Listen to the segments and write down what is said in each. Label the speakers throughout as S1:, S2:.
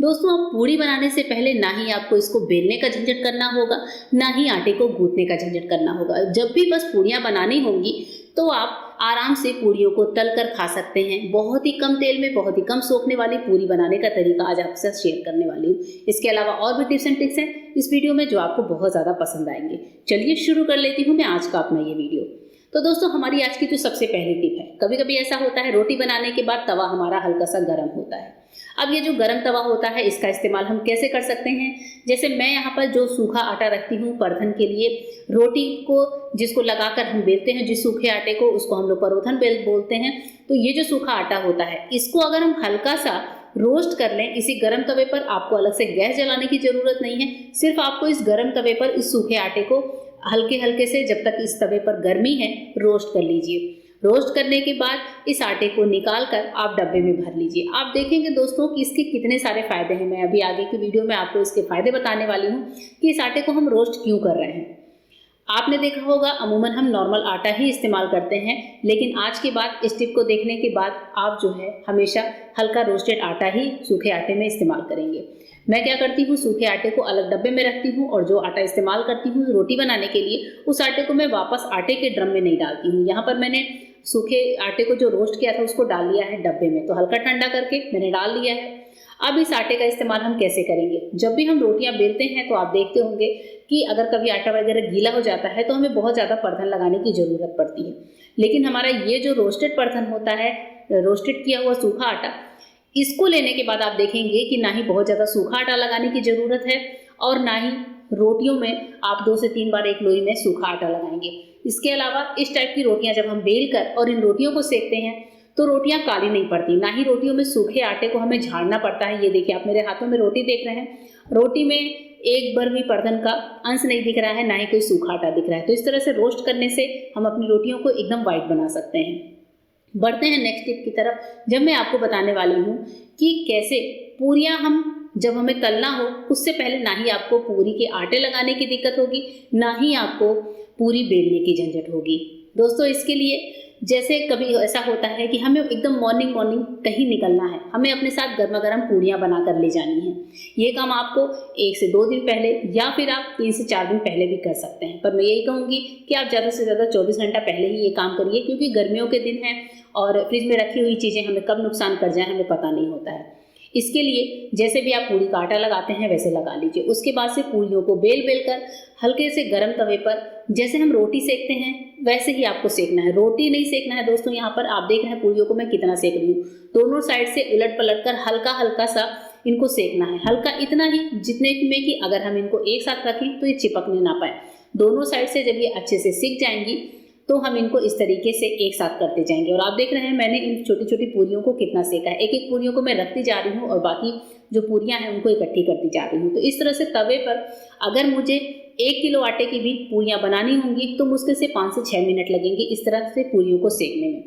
S1: दोस्तों, अब पूड़ी बनाने से पहले ना ही आपको इसको बेलने का झंझट करना होगा, ना ही आटे को गूंथने का झंझट करना होगा। जब भी बस पूड़ियाँ बनानी होंगी तो आप आराम से पूड़ियों को तल कर खा सकते हैं। बहुत ही कम तेल में बहुत ही कम सोखने वाली पूड़ी बनाने का तरीका आज आपके साथ शेयर करने वाली हूँ। इसके अलावा और भी टिप्स एंड ट्रिक्स हैं इस वीडियो में जो आपको बहुत ज़्यादा पसंद आएंगे। चलिए शुरू कर लेती हूँ मैं आज का अपना ये वीडियो। तो दोस्तों, हमारी आज की जो सबसे पहली टिप है, कभी कभी ऐसा होता है रोटी बनाने के बाद तवा हमारा हल्का सा गर्म होता है। अब ये जो गर्म तवा होता है इसका इस्तेमाल हम कैसे कर सकते हैं। जैसे मैं यहाँ पर जो सूखा आटा रखती हूँ परथन के लिए, रोटी को जिसको लगाकर हम बेलते हैं, जिस सूखे आटे को, उसको हम लोग परोथन बेल बोलते हैं। तो ये जो सूखा आटा होता है इसको अगर हम हल्का सा रोस्ट कर लें इसी गर्म तवे पर, आपको अलग से गैस जलाने की जरूरत नहीं है। सिर्फ आपको इस गर्म तवे पर इस सूखे आटे को हल्के हल्के से, जब तक इस तवे पर गर्मी है, रोस्ट कर लीजिए। रोस्ट करने के बाद इस आटे को निकाल कर आप डब्बे में भर लीजिए। आप देखेंगे दोस्तों कि इसके कितने सारे फायदे हैं। मैं अभी आगे की वीडियो में आपको इसके फायदे बताने वाली हूँ कि इस आटे को हम रोस्ट क्यों कर रहे हैं। आपने देखा होगा अमूमन हम नॉर्मल आटा ही इस्तेमाल करते हैं, लेकिन आज के बाद इस टिप को देखने के बाद आप जो है हमेशा हल्का रोस्टेड आटा ही सूखे आटे में इस्तेमाल करेंगे। मैं क्या करती हूँ, सूखे आटे को अलग डब्बे में रखती हूँ और जो आटा इस्तेमाल करती हूँ रोटी बनाने के लिए, उस आटे को मैं वापस आटे के ड्रम में नहीं डालती हूँ। यहाँ पर मैंने सूखे आटे को जो रोस्ट किया था उसको डाल लिया है डब्बे में, तो हल्का ठंडा करके मैंने डाल लिया है। अब इस आटे का इस्तेमाल हम कैसे करेंगे। जब भी हम रोटियां बेलते हैं तो आप देखते होंगे कि अगर कभी आटा वगैरह गीला हो जाता है तो हमें बहुत ज़्यादा परथन लगाने की ज़रूरत पड़ती है। लेकिन हमारा ये जो रोस्टेड परथन होता है, रोस्टेड किया हुआ सूखा आटा, इसको लेने के बाद आप देखेंगे कि ना ही बहुत ज़्यादा सूखा आटा लगाने की ज़रूरत है और ना ही रोटियों में आप 2 से 3 बार एक लोई में सूखा आटा लगाएंगे। इसके अलावा इस टाइप की रोटियां जब हम बेल कर और इन रोटियों को सेकते हैं तो रोटियां काली नहीं पड़ती, ना ही रोटियों में सूखे आटे को हमें झाड़ना पड़ता है। ये देखिए, आप मेरे हाथों में रोटी देख रहे हैं, रोटी में एक बार भी परथन का अंश नहीं दिख रहा है, ना ही कोई सूखा आटा दिख रहा है। तो इस तरह से रोस्ट करने से हम अपनी रोटियों को एकदम वाइट बना सकते हैं। बढ़ते हैं नेक्स्ट टिप की तरफ। जब मैं आपको बताने वाली हूँ कि कैसे पूरियाँ हम जब हमें तलना हो उससे पहले ना ही आपको पूरी के आटे लगाने की दिक्कत होगी, ना ही आपको पूरी बेलने की झंझट होगी। दोस्तों, इसके लिए जैसे कभी ऐसा होता है कि हमें एकदम मॉर्निंग कहीं निकलना है, हमें अपने साथ गर्मा गर्म पूड़ियाँ बना कर ले जानी है। ये काम आपको 1 से 2 दिन पहले या फिर आप 3 से 4 दिन पहले भी कर सकते हैं। पर मैं यही कहूँगी कि आप ज़्यादा से ज़्यादा 24 घंटा पहले ही ये काम करिए, क्योंकि गर्मियों के दिन हैं और फ्रिज में रखी हुई चीज़ें हमें कब नुकसान कर जाए हमें पता नहीं होता है। इसके लिए जैसे भी आप पूरी का आटा लगाते हैं वैसे लगा लीजिए। उसके बाद से पूरियों को बेल कर हल्के से गर्म तवे पर जैसे हम रोटी सेकते हैं वैसे ही आपको सेकना है। रोटी नहीं सेकना है दोस्तों। यहाँ पर आप देख रहे हैं पूरियों को मैं कितना सेक रही हूँ। दोनों साइड से उलट पलट कर हल्का हल्का सा इनको सेकना है। हल्का इतना ही जितने में कि अगर हम इनको एक साथ रखें तो ये चिपकने ना पाए। दोनों साइड से जब ये अच्छे से सिक जाएंगी तो हम इनको इस तरीके से एक साथ करते जाएंगे। और आप देख रहे हैं मैंने इन छोटी छोटी पूरियों को कितना सेका है। एक एक पूरियों को मैं रखती जा रही हूँ और बाकी जो पूरियाँ हैं उनको इकट्ठी करती जा रही हूँ। तो इस तरह से तवे पर अगर मुझे 1 किलो आटे की भी पूरियाँ बनानी होंगी तो मुश्किल से 5 से 6 मिनट लगेंगे इस तरह से पूरियों को सेकने में।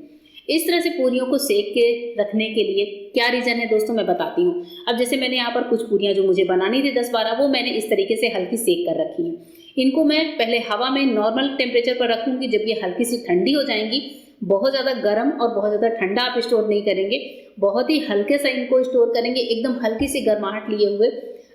S1: इस तरह से पूरियों को सेक के रखने के लिए क्या रीज़न है दोस्तों, मैं बताती हूँ। अब जैसे मैंने यहाँ पर कुछ पूरियाँ जो मुझे बनानी थी 10-12, वो मैंने इस तरीके से हल्की सेक कर रखी हैं। इनको मैं पहले हवा में नॉर्मल टेम्परेचर पर रखूँगी। जब ये हल्की सी ठंडी हो जाएंगी, बहुत ज़्यादा गर्म और बहुत ज़्यादा ठंडा आप स्टोर नहीं करेंगे, बहुत ही हल्के से इनको स्टोर करेंगे, एकदम हल्की सी गर्माहट लिए हुए।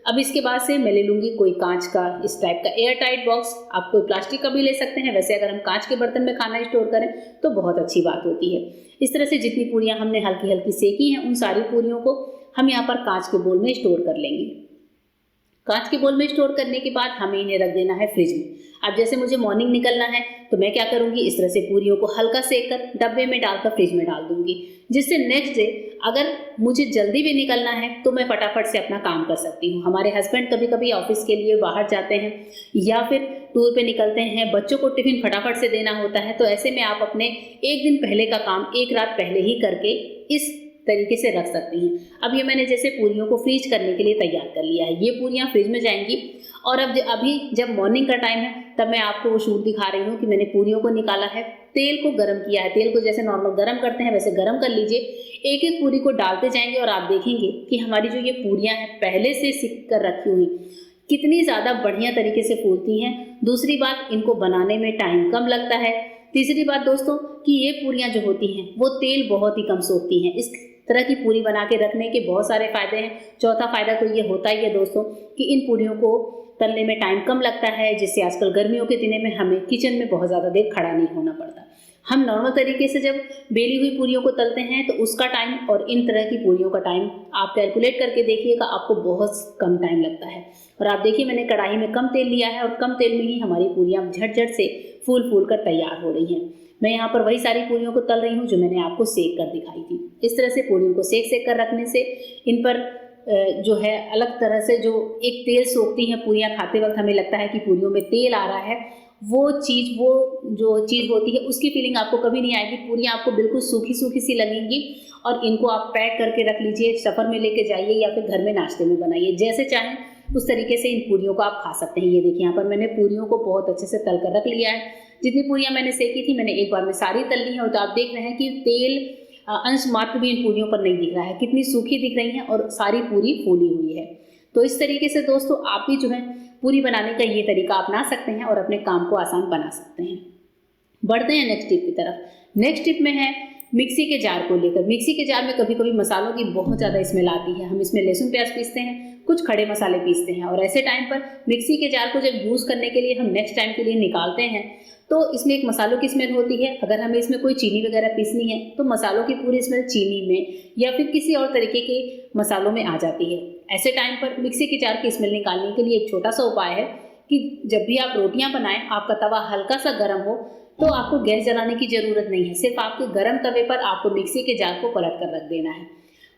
S1: अब इसके बाद से मैं ले लूँगी कोई कांच का इस टाइप का एयर टाइट बॉक्स। आप कोई प्लास्टिक का भी ले सकते हैं। वैसे अगर हम कांच के बर्तन में खाना स्टोर करें तो बहुत अच्छी बात होती है। इस तरह से जितनी पूरियाँ हमने हल्की हल्की सेकी हैं उन सारी पूरियों को हम यहाँ पर कांच के बोल में स्टोर कर लेंगे। कांच के बोल में स्टोर करने के बाद हमें इन्हें रख देना है फ्रिज में। अब जैसे मुझे मॉर्निंग निकलना है तो मैं क्या करूँगी, इस तरह से पूरियों को हल्का सेक कर डब्बे में डालकर फ्रिज में डाल दूँगी, जिससे नेक्स्ट डे अगर मुझे जल्दी भी निकलना है तो मैं फटाफट से अपना काम कर सकती हूँ। हमारे हस्बैंड कभी कभी ऑफिस के लिए बाहर जाते हैं या फिर टूर पे निकलते हैं, बच्चों को टिफिन फटाफट से देना होता है, तो ऐसे में आप अपने 1 दिन पहले का काम 1 रात पहले ही करके इस तरीके से रख सकती हैं। अब ये मैंने जैसे पूरियों को फ्रीज करने के लिए तैयार कर लिया है। ये पूरियाँ फ्रिज में जाएंगी और अब अभी जब मॉर्निंग का टाइम है तब मैं आपको वो शूट दिखा रही हूँ कि मैंने पूरियों को निकाला है, तेल को गर्म किया है। तेल को जैसे नॉर्मल गर्म करते हैं वैसे गर्म कर लीजिए। एक एक पूरी को डालते जाएंगे और आप देखेंगे कि हमारी जो ये पूरियाँ हैं पहले से सिक कर रखी हुई कितनी ज़्यादा बढ़िया तरीके से फूलती हैं। दूसरी बात, इनको बनाने में टाइम कम लगता है। तीसरी बात दोस्तों कि ये पूरियाँ जो होती हैं वो तेल बहुत ही कम सोखती हैं। इस तरह की पूरी बना के रखने के बहुत सारे फ़ायदे हैं। चौथा फ़ायदा तो ये होता ही है दोस्तों कि इन पूरियों को तलने में टाइम कम लगता है, जिससे आजकल गर्मियों के दिनों में हमें किचन में बहुत ज़्यादा देर खड़ा नहीं होना पड़ता। हम नॉर्मल तरीके से जब बेली हुई पूरियों को तलते हैं तो उसका टाइम और इन तरह की पूरियों का टाइम आप कैलकुलेट करके देखिएगा, आपको बहुत कम टाइम लगता है। और आप देखिए मैंने कढ़ाई में कम तेल लिया है और कम तेल में ही हमारी पूरियाँ झट-झट से फूल कर तैयार हो रही हैं। मैं यहाँ पर वही सारी पूरियों को तल रही हूँ जो मैंने आपको सेक कर दिखाई थी। इस तरह से पूरियों को सेक कर रखने से इन पर जो है अलग तरह से जो एक तेल सोखती हैं पूरियाँ खाते वक्त, हमें लगता है कि पूरियों में तेल आ रहा है, वो जो चीज़ होती है उसकी फीलिंग आपको कभी नहीं आएगी। पूरियाँ आपको बिल्कुल सूखी सी लगेंगी और इनको आप पैक करके रख लीजिए, सफ़र में लेके जाइए या फिर घर में नाश्ते में बनाइए, जैसे चाहें उस तरीके से इन पूरियों को आप खा सकते हैं। ये देखिए यहाँ पर मैंने पूरियों को बहुत अच्छे से तल कर रख लिया है। जितनी पूरियाँ मैंने सेकी थी मैंने एक बार में सारी तल ली हैं और तो आप देख रहे हैं कि तेल अंश मात्र भी इन पूरियों पर नहीं दिख रहा है, कितनी सूखी दिख रही हैं और सारी पूरी फूली हुई है। तो इस तरीके से दोस्तों आप भी जो है पूरी बनाने का ये तरीका अपना सकते हैं और अपने काम को आसान बना सकते हैं। बढ़ते हैं नेक्स्ट टिप की तरफ। नेक्स्ट टिप में है मिक्सी के जार को लेकर। मिक्सी के जार में कभी कभी मसालों की बहुत ज़्यादा स्मेल आती है। हम इसमें लहसुन प्याज पीसते हैं, कुछ खड़े मसाले पीसते हैं और ऐसे टाइम पर मिक्सी के जार को जब यूज़ करने के लिए हम नेक्स्ट टाइम के लिए निकालते हैं तो इसमें एक मसालों की स्मेल होती है। अगर हमें इसमें कोई चीनी वगैरह पीसनी है तो मसालों की पूरी स्मेल चीनी में या फिर किसी और तरीके के मसालों में आ जाती है। ऐसे टाइम पर मिक्सी के जार की स्मेल निकालने के लिए एक छोटा सा उपाय है कि जब भी आप रोटियां बनाएं, आपका तवा हल्का सा गर्म हो तो आपको गैस जलाने की ज़रूरत नहीं है। सिर्फ आपके गर्म तवे पर आपको मिक्सी के जार को पलट कर रख देना है।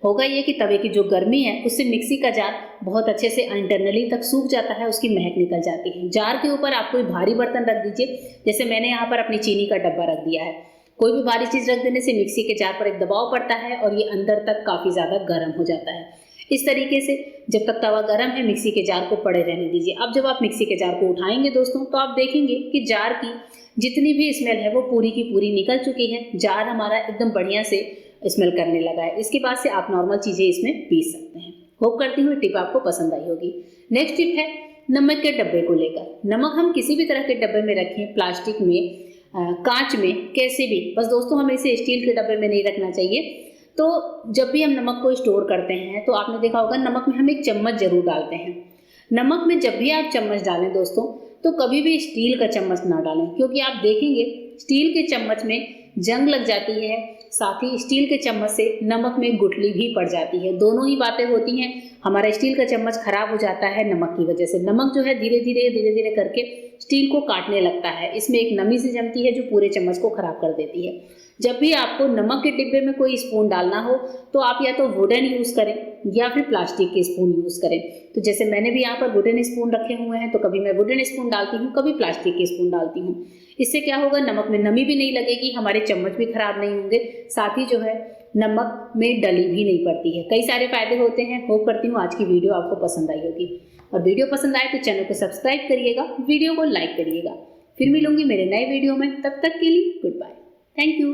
S1: होगा ये कि तवे की जो गर्मी है उससे मिक्सी का जार बहुत अच्छे से इंटरनली तक सूख जाता है, उसकी महक निकल जाती है। जार के ऊपर आप कोई भारी बर्तन रख दीजिए, जैसे मैंने यहाँ पर अपनी चीनी का डब्बा रख दिया है। कोई भी भारी चीज़ रख देने से मिक्सी के जार पर एक दबाव पड़ता है और ये अंदर तक काफ़ी ज़्यादा गर्म हो जाता है। इस तरीके से जब तक तवा गर्म है मिक्सी के जार को पड़े रहने दीजिए। अब जब आप मिक्सी के जार को उठाएंगे दोस्तों तो आप देखेंगे कि जार की जितनी भी स्मेल है वो पूरी की पूरी निकल चुकी है। जार हमारा एकदम बढ़िया से स्मेल करने लगा है। इसके बाद से आप नॉर्मल चीज़ें इसमें पीस सकते हैं। होप करती हूँ टिप आपको पसंद आई होगी। नेक्स्ट टिप है नमक के डब्बे को लेकर। नमक हम किसी भी तरह के डब्बे में रखें, प्लास्टिक में, कांच में, कैसे भी, बस दोस्तों हमें इसे स्टील के डब्बे में नहीं रखना चाहिए। तो जब भी हम नमक को स्टोर करते हैं तो आपने देखा होगा नमक में हम एक चम्मच जरूर डालते हैं। नमक में जब भी आप चम्मच डालें दोस्तों तो कभी भी स्टील का चम्मच ना डालें, क्योंकि आप देखेंगे स्टील के चम्मच में जंग लग जाती है, साथ ही स्टील के चम्मच से नमक में गुठली भी पड़ जाती है। दोनों ही बातें होती हैं। हमारा स्टील का चम्मच खराब हो जाता है नमक की वजह से। नमक जो है धीरे धीरे करके स्टील को काटने लगता है। इसमें एक नमी सी जमती है जो पूरे चम्मच को खराब कर देती है। जब भी आपको नमक के डिब्बे में कोई स्पून डालना हो तो आप या तो वुडन यूज़ करें या फिर प्लास्टिक के स्पून यूज़ करें। तो जैसे मैंने भी यहाँ पर वुडन स्पून रखे हुए हैं तो कभी मैं वुडन स्पून डालती हूँ, कभी प्लास्टिक के स्पून डालती हूँ। इससे क्या होगा, नमक में नमी भी नहीं लगेगी, हमारे चम्मच भी खराब नहीं होंगे, साथ ही जो है नमक में डली भी नहीं पड़ती है। कई सारे फायदे होते हैं। होप करती हूँ आज की वीडियो आपको पसंद आई होगी और वीडियो पसंद आए तो चैनल को सब्सक्राइब करिएगा, वीडियो को लाइक करिएगा। फिर मिलूंगी मेरे नए वीडियो में, तब तक के लिए गुड बाय। Thank you.